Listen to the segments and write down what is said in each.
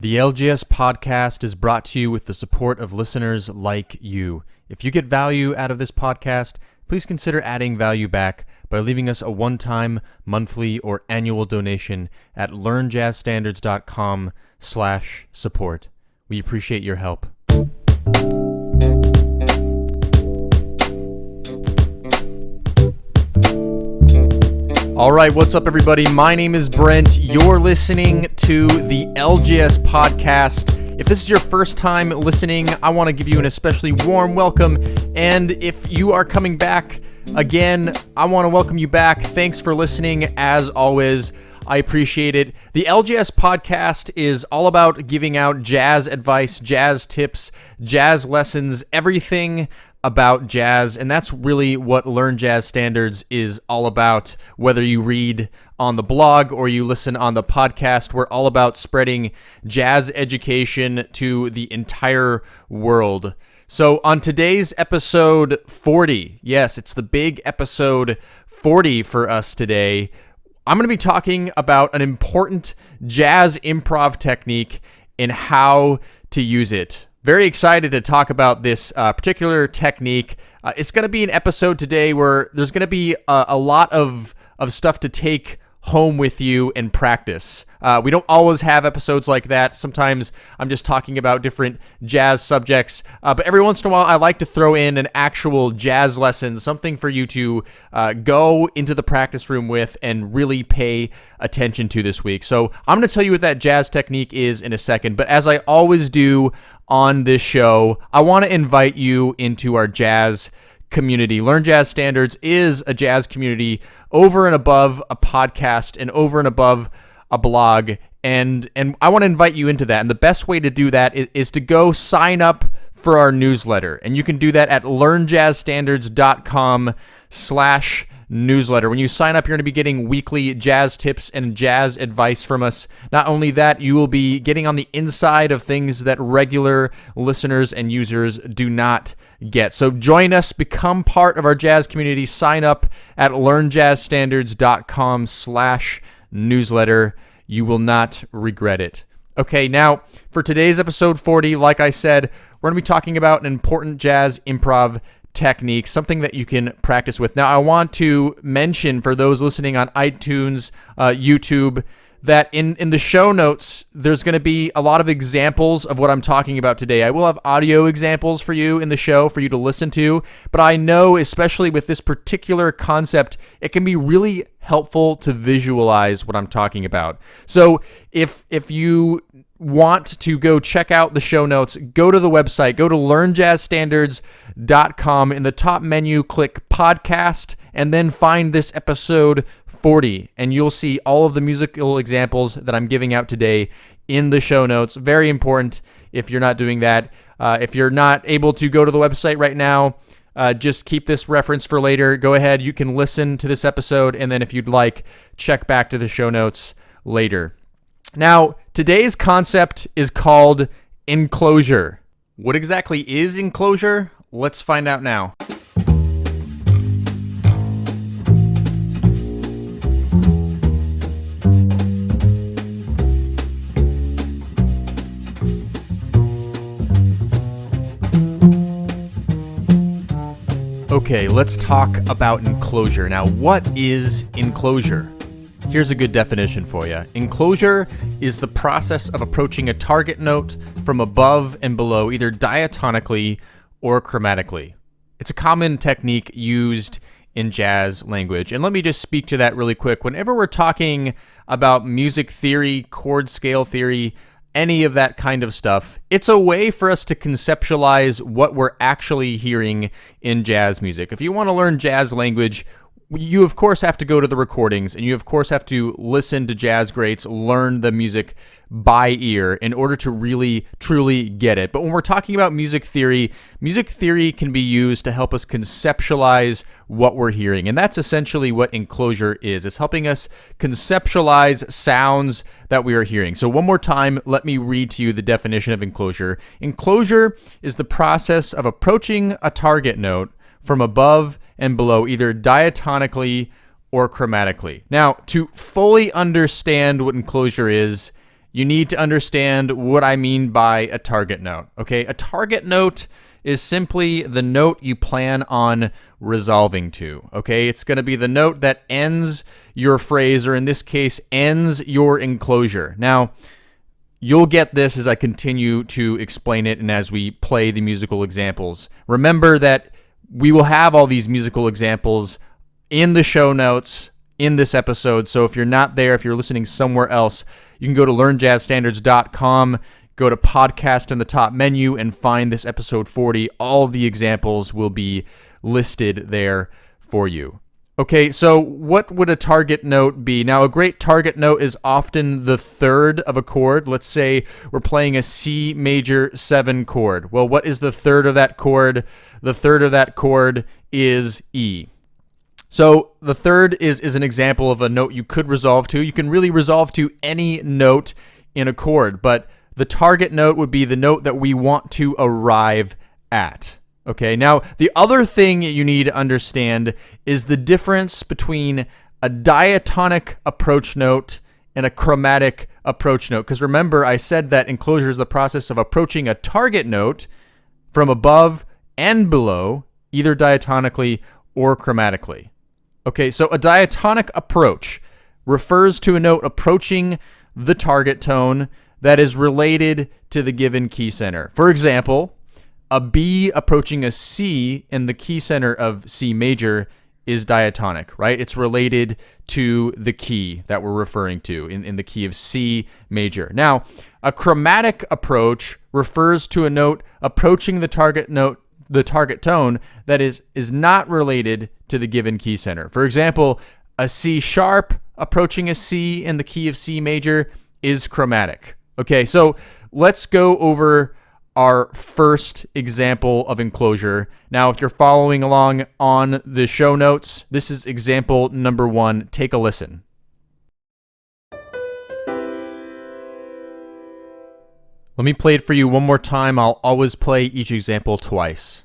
The LJS podcast is brought to you with the support of listeners like you. If you get value out of this podcast, please consider adding value back by leaving us a one-time, monthly, or annual donation at learnjazzstandards.com/support. We appreciate your help. All right, what's up, everybody? My name is Brent. You're listening to the LJS podcast. If this is your first time listening, I want to give you an especially warm welcome. And if you are coming back again, I want to welcome you back. Thanks for listening. As always, I appreciate it. The LJS podcast is all about giving out jazz advice, jazz tips, jazz lessons, everything about jazz, and that's really what Learn Jazz Standards is all about. Whether you read on the blog or you listen on the podcast, we're all about spreading jazz education to the entire world. So on today's episode 40, yes, it's the big episode 40 for us today, I'm going to be talking about an important jazz improv technique and how to use it. Very excited to talk about this particular technique. It's going to be an episode today where there's going to be a lot of stuff to take home with you and practice. We don't always have episodes like that. Sometimes I'm just talking about different jazz subjects. But every once in a while, I like to throw in an actual jazz lesson, something for you to go into the practice room with and really pay attention to this week. So I'm going to tell you what that jazz technique is in a second. But as I always do on this show, I want to invite you into our jazz community. Learn Jazz Standards is a jazz community over and above a podcast and over and above a blog. And I want to invite you into that. And the best way to do that is to go sign up for our newsletter. And you can do that at learnjazzstandards.com/newsletter. When you sign up, you're going to be getting weekly jazz tips and jazz advice from us. Not only that, you will be getting on the inside of things that regular listeners and users do not get. So join us, become part of our jazz community, sign up at learnjazzstandards.com/newsletter. You will not regret it. Okay, now for today's episode 40, like I said, we're going to be talking about an important jazz improv technique, something that you can practice with. Now, I want to mention for those listening on iTunes, YouTube, that in the show notes, there's going to be a lot of examples of what I'm talking about today. I will have audio examples for you in the show for you to listen to, but I know, especially with this particular concept, it can be really helpful to visualize what I'm talking about. So if you want to go check out the show notes, go to the website, go to learnjazzstandards.com. In the top menu, click podcast, and then find this episode 40, and you'll see all of the musical examples that I'm giving out today in the show notes. Very important if you're not doing that. If you're not able to go to the website right now, just keep this reference for later. Go ahead, you can listen to this episode, and then if you'd like, check back to the show notes later. Now, today's concept is called Enclosure. What exactly is Enclosure? Let's find out now. Okay, let's talk about enclosure. Now, what is enclosure? Here's a good definition for you. Enclosure is the process of approaching a target note from above and below, either diatonically or chromatically. It's a common technique used in jazz language. And let me just speak to that really quick. Whenever we're talking about music theory, chord scale theory, any of that kind of stuff, it's a way for us to conceptualize what we're actually hearing in jazz music. If you want to learn jazz language, you of course have to go to the recordings, and you of course have to listen to jazz greats, learn the music by ear in order to really truly get it. But when we're talking about music theory can be used to help us conceptualize what we're hearing, and that's essentially what enclosure is. It's helping us conceptualize sounds that we are hearing. So one more time, let me read to you the definition of enclosure. Enclosure is the process of approaching a target note from above and below, either diatonically or chromatically. Now, to fully understand what enclosure is, you need to understand what I mean by a target note. Okay, a target note is simply the note you plan on resolving to. Okay, it's going to be the note that ends your phrase, or in this case, ends your enclosure. Now, you'll get this as I continue to explain it and as we play the musical examples. Remember that we will have all these musical examples in the show notes in this episode. So if you're not there, if you're listening somewhere else, you can go to learnjazzstandards.com, go to podcast in the top menu, and find this episode 40. All the examples will be listed there for you. Okay, so what would a target note be? Now, a great target note is often the third of a chord. Let's say we're playing a C major 7 chord. Well, what is the third of that chord? The third of that chord is E. So the third is an example of a note you could resolve to. You can really resolve to any note in a chord, but the target note would be the note that we want to arrive at. Okay, now the other thing you need to understand is the difference between a diatonic approach note and a chromatic approach note. Because remember, I said that enclosure is the process of approaching a target note from above and below, either diatonically or chromatically. Okay, so a diatonic approach refers to a note approaching the target tone that is related to the given key center. For example, a B approaching a C in the key center of C major is diatonic, right? It's related to the key that we're referring to in the key of C major. Now, a chromatic approach refers to a note approaching the target tone that is not related to the given key center. For example, a C sharp approaching a C in the key of C major is chromatic. Okay, so let's go over our first example of enclosure. Now, if you're following along on the show notes, this is example number 1. Take a listen. Let me play it for you one more time. I'll always play each example twice.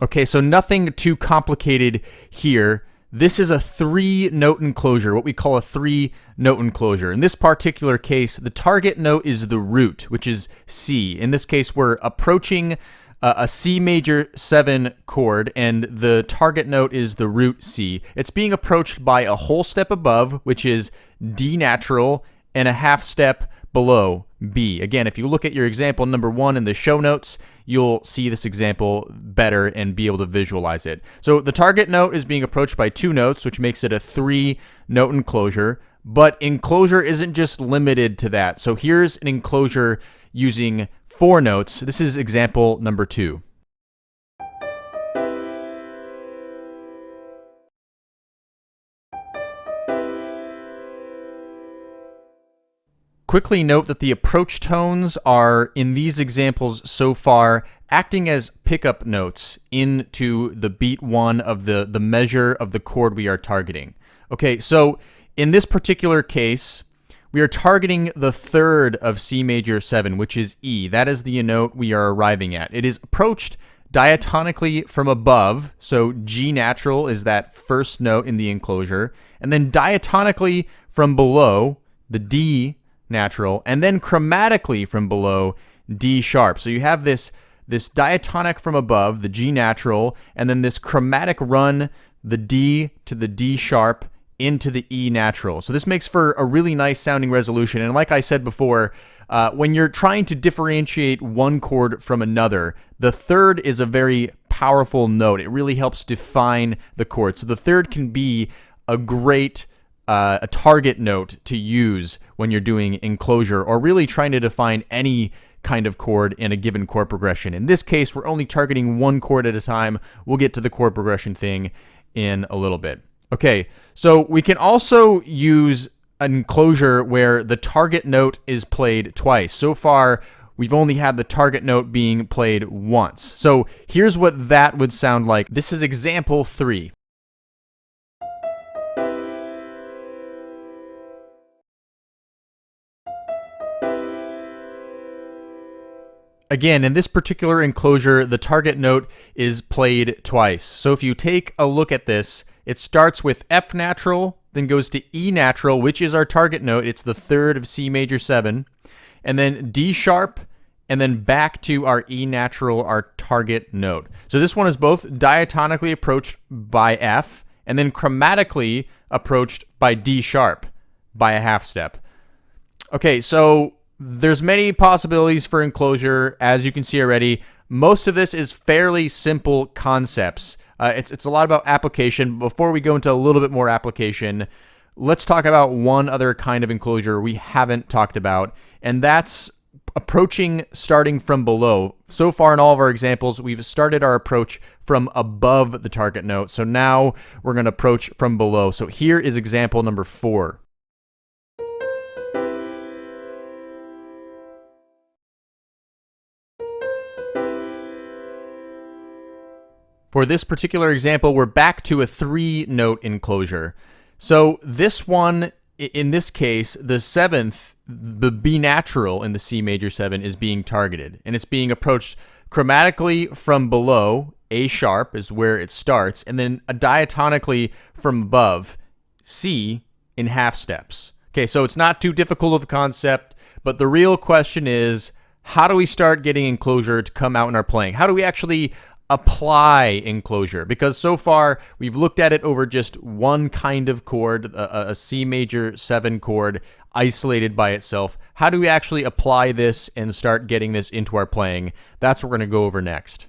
Okay, so nothing too complicated here. This is a 3-note enclosure, what we call a 3-note enclosure. In this particular case, the target note is the root, which is C. In this case, we're approaching a C major 7 chord, and the target note is the root C. It's being approached by a whole step above, which is D natural, and a half step below, B. Again, if you look at your example number 1 in the show notes, you'll see this example better and be able to visualize it. So the target note is being approached by 2 notes, which makes it a 3-note enclosure, but enclosure isn't just limited to that. So here's an enclosure using 4 notes. This is example number 2. Quickly note that the approach tones are, in these examples so far, acting as pickup notes into the beat 1 of the measure of the chord we are targeting. Okay, so in this particular case, we are targeting the third of C major 7, which is E. That is the note we are arriving at. It is approached diatonically from above, so G natural is that first note in the enclosure, and then diatonically from below, the D natural, and then chromatically from below, D sharp. So you have this diatonic from above, the G natural, and then this chromatic run, the D to the D sharp into the E natural. So this makes for a really nice sounding resolution. And like I said before, when you're trying to differentiate one chord from another, the third is a very powerful note. It really helps define the chord. So the third can be a great a target note to use when you're doing enclosure or really trying to define any kind of chord in a given chord progression. In this case, we're only targeting one chord at a time. We'll get to the chord progression thing in a little bit. Okay, so we can also use an enclosure where the target note is played twice. So far, we've only had the target note being played once. So here's what that would sound like. This is example 3. Again, in this particular enclosure, the target note is played twice. So if you take a look at this, it starts with F natural, then goes to E natural, which is our target note. It's the third of C major 7, and then D sharp, and then back to our E natural, our target note. So this one is both diatonically approached by F, and then chromatically approached by D sharp by a half step. Okay, so there's many possibilities for Enclosure, as you can see already. Most of this is fairly simple concepts. It's a lot about application. Before we go into a little bit more application, let's talk about one other kind of Enclosure we haven't talked about, and that's approaching starting from below. So far in all of our examples, we've started our approach from above the target note. So now we're going to approach from below. So here is example number 4. For this particular example, we're back to a 3-note enclosure. So this one, in this case, the 7th, the B natural in the C major 7 is being targeted, and it's being approached chromatically from below. A sharp is where it starts, and then diatonically from above, C, in half steps. Okay, so it's not too difficult of a concept, but the real question is, how do we start getting Enclosure to come out in our playing? How do we actually apply Enclosure? Because so far we've looked at it over just one kind of chord, a C major 7 chord isolated by itself. How do we actually apply this and start getting this into our playing? That's what we're going to go over next.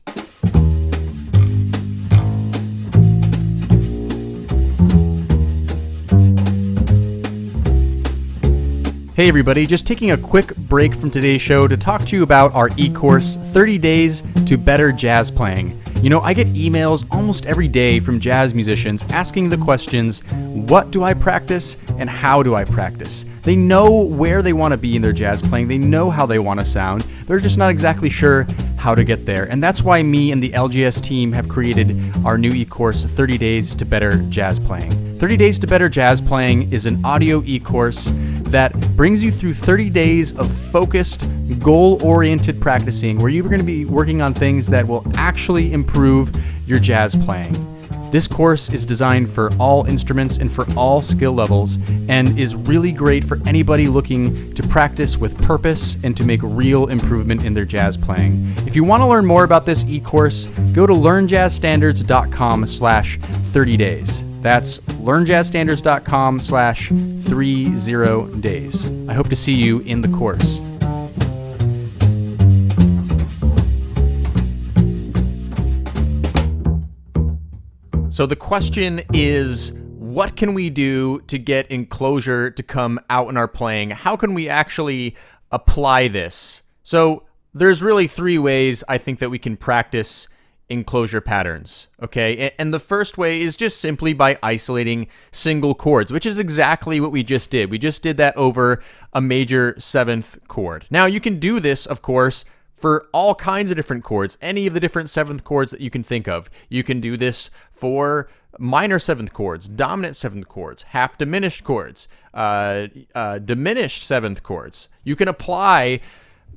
Hey everybody, just taking a quick break from today's show to talk to you about our eCourse, 30 Days to Better Jazz Playing. You know, I get emails almost every day from jazz musicians asking the questions, what do I practice and how do I practice? They know where they want to be in their jazz playing, they know how they want to sound, they're just not exactly sure how to get there. And that's why me and the LJS team have created our new eCourse, 30 Days to Better Jazz Playing. 30 Days to Better Jazz Playing is an audio eCourse that brings you through 30 days of focused, goal-oriented practicing where you're going to be working on things that will actually improve your jazz playing. This course is designed for all instruments and for all skill levels and is really great for anybody looking to practice with purpose and to make real improvement in their jazz playing. If you want to learn more about this e-course, go to learnjazzstandards.com/30 days. That's learnjazzstandards.com/30 days. I hope to see you in the course. So the question is, what can we do to get Enclosure to come out in our playing? How can we actually apply this? So there's really 3 ways I think that we can practice Enclosure patterns, okay? And the first way is just simply by isolating single chords, which is exactly what we just did. We just did that over a major 7th chord. Now you can do this, of course, for all kinds of different chords, any of the different 7th chords that you can think of. You can do this for minor 7th chords, dominant 7th chords, half diminished chords, diminished 7th chords. You can apply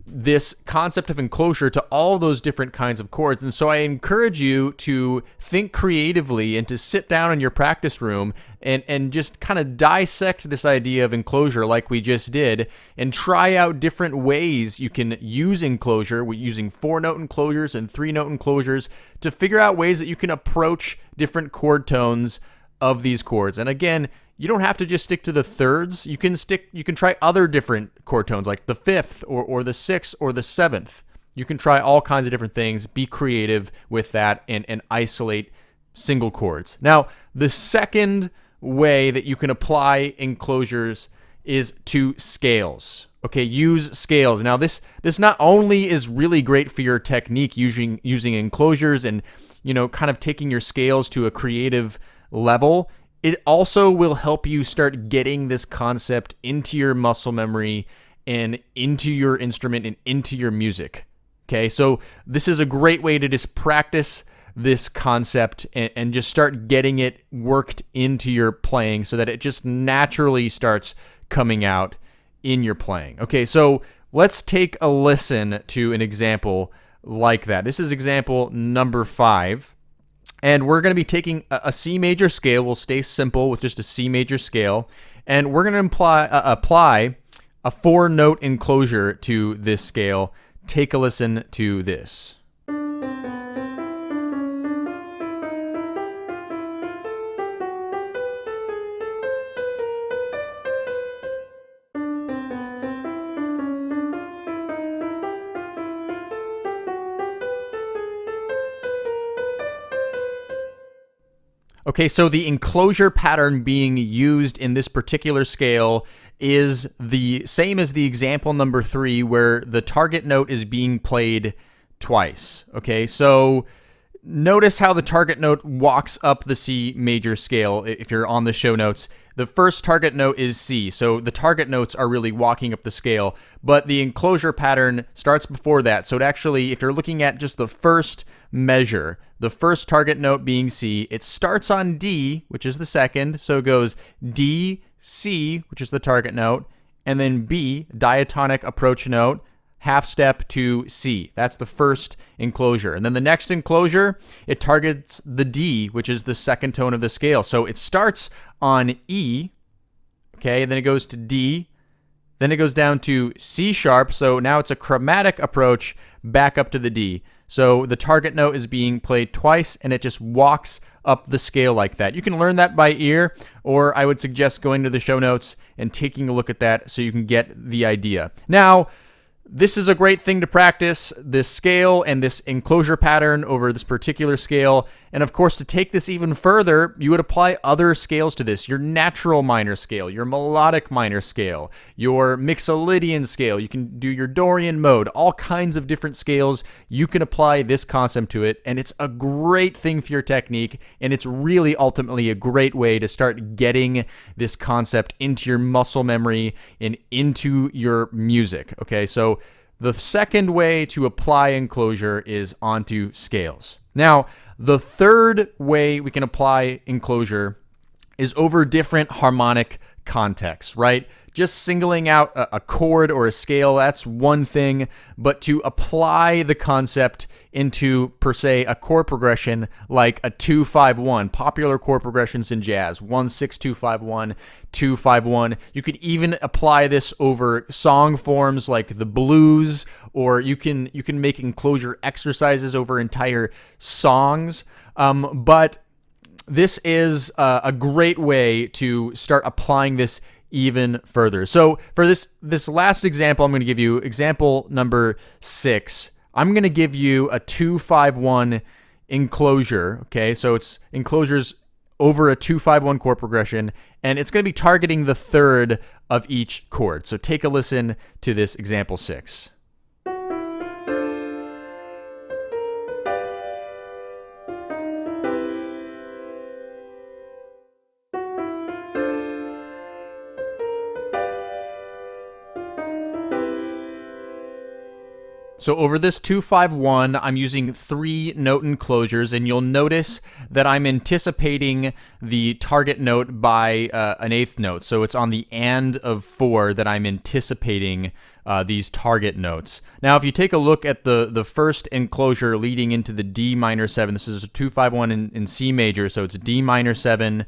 this concept of Enclosure to all those different kinds of chords. And so I encourage you to think creatively and to sit down in your practice room and just kind of dissect this idea of Enclosure like we just did and try out different ways you can use Enclosure. We're using 4-note enclosures and 3-note enclosures to figure out ways that you can approach different chord tones of these chords. And again, you don't have to just stick to the thirds. You can try other different chord tones like the 5th or the 6th or the 7th. You can try all kinds of different things, be creative with that, and isolate single chords. Now, the second way that you can apply Enclosures is to scales. Okay, use scales. Now, this not only is really great for your technique using Enclosures and, you know, kind of taking your scales to a creative level, it also will help you start getting this concept into your muscle memory and into your instrument and into your music. Okay, so this is a great way to just practice this concept and just start getting it worked into your playing so that it just naturally starts coming out in your playing. Okay, so let's take a listen to an example like that. This is example number 5. And we're going to be taking a C major scale. We'll stay simple with just a C major scale. And we're going to apply a 4-note enclosure to this scale. Take a listen to this. Okay, so the enclosure pattern being used in this particular scale is the same as the example number 3, where the target note is being played twice. Okay, so notice how the target note walks up the C major scale. If you're on the show notes, the first target note is C, so the target notes are really walking up the scale, but the enclosure pattern starts before that. So it actually, if you're looking at just the first measure, the first target note being C, it starts on D, which is the second, so it goes D, C, which is the target note, and then B, diatonic approach note, half step to C. That's the first enclosure. And then the next enclosure, it targets the D, which is the second tone of the scale. So it starts on E, okay, then it goes to D, then it goes down to C sharp. So now it's a chromatic approach back up to the D. So the target note is being played twice, and it just walks up the scale like that. You can learn that by ear, or I would suggest going to the show notes and taking a look at that so you can get the idea. Now, this is a great thing to practice, this scale and this enclosure pattern over this particular scale. And of course, to take this even further, you would apply other scales to this. Your natural minor scale, your melodic minor scale, your mixolydian scale. You can do your Dorian mode, all kinds of different scales. You can apply this concept to it, and it's a great thing for your technique. And it's really ultimately a great way to start getting this concept into your muscle memory and into your music. Okay, so the second way to apply enclosure is onto scales. Now, the third way we can apply enclosure is over different harmonic contexts, right? Just singling out a chord or a scale, that's one thing, but to apply the concept into, per se, a chord progression like a 2-5-1, popular chord progressions in jazz, 1-6-2-5-1, 2-5-1. You could even apply this over song forms like the blues, or you can make enclosure exercises over entire songs. But this is a great way to start applying this even further. So for this last example, I'm going to give you example number 6. I'm going to give you a 2-5-1 enclosure. Okay, so it's enclosures over a 2-5-1 chord progression, and it's going to be targeting the third of each chord. So take a listen to this example 6. So over this 2-5-1, I'm using 3-note enclosures, and you'll notice that I'm anticipating the target note by an 8th note. So it's on the and of 4 that I'm anticipating these target notes. Now, if you take a look at the first enclosure leading into the D minor 7, this is a 2-5-1 in C major, so it's D minor 7,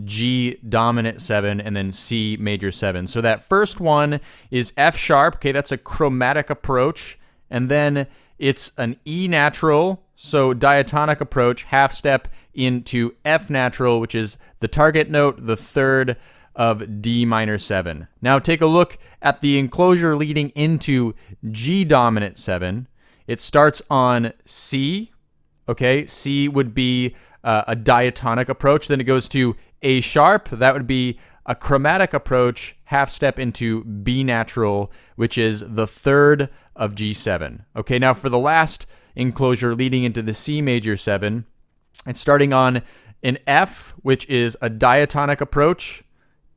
G dominant 7, and then C major 7. So that first one is F sharp. Okay, that's a chromatic approach. And then it's an E natural, so diatonic approach, half step into F natural, which is the target note, the third of D minor 7. Now take a look at the enclosure leading into G dominant 7. It starts on C. Okay, C would be a diatonic approach. Then it goes to A sharp. That would be a chromatic approach, half step into B natural, which is the third of G7. Okay, now for the last enclosure leading into the C major 7, it's starting on an F, which is a diatonic approach,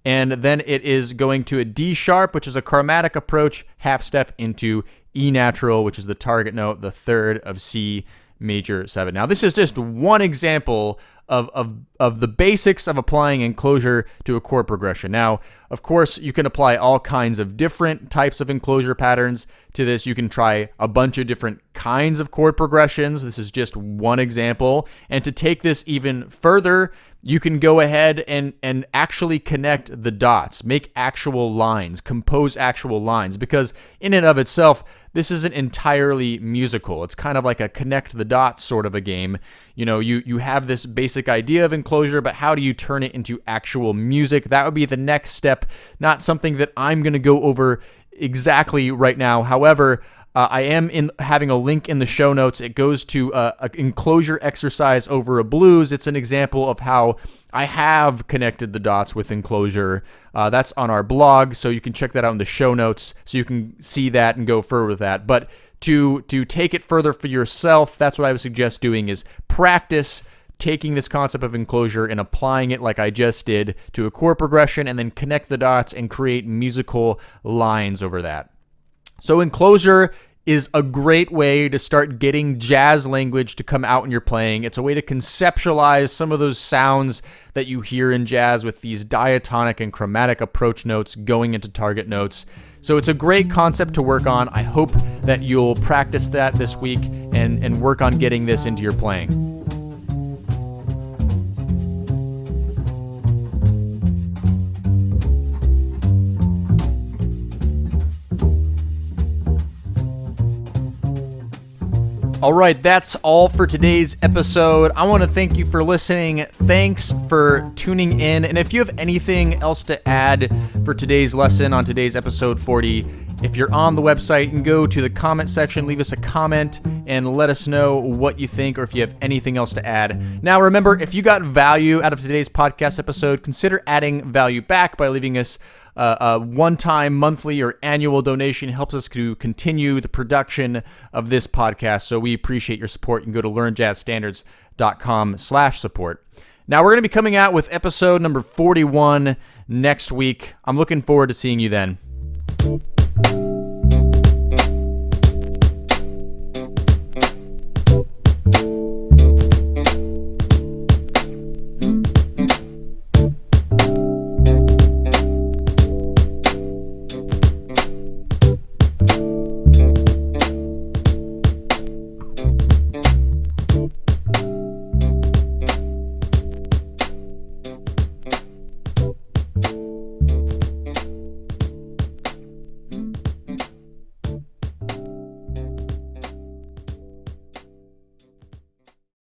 and then it is going to a D sharp, which is a chromatic approach, half step into E natural, which is the target note, the third of C major 7. Now, this is just one example of the basics of applying enclosure to a chord progression. Now, of course, you can apply all kinds of different types of enclosure patterns to this. You can try a bunch of different kinds of chord progressions. This is just one example. And to take this even further, you can go ahead and actually connect the dots, make actual lines, compose actual lines, because in and of itself, this isn't entirely musical. It's kind of like a connect the dots sort of a game. You know, you have this basic idea of enclosure, but how do you turn it into actual music? That would be the next step, not something that I'm going to go over exactly right now. However, I am having a link in the show notes. It goes to an enclosure exercise over a blues. It's an example of how I have connected the dots with enclosure. That's on our blog, so you can check that out in the show notes so you can see that and go further with that. But to take it further for yourself, that's what I would suggest doing is practice taking this concept of enclosure and applying it like I just did to a chord progression, and then connect the dots and create musical lines over that. So enclosure is a great way to start getting jazz language to come out in your playing. It's a way to conceptualize some of those sounds that you hear in jazz with these diatonic and chromatic approach notes going into target notes. So it's a great concept to work on. I hope that you'll practice that this week and work on getting this into your playing. All right, that's all for today's episode. I want to thank you for listening. Thanks for tuning in. And if you have anything else to add for today's lesson on today's episode 40, if you're on the website, you can go to the comment section, leave us a comment, and let us know what you think or if you have anything else to add. Now, remember, if you got value out of today's podcast episode, consider adding value back by leaving us a one-time, monthly, or annual donation. It helps us to continue the production of this podcast, so we appreciate your support. You can go to learnjazzstandards.com/support. Now, we're going to be coming out with episode number 41 next week. I'm looking forward to seeing you then.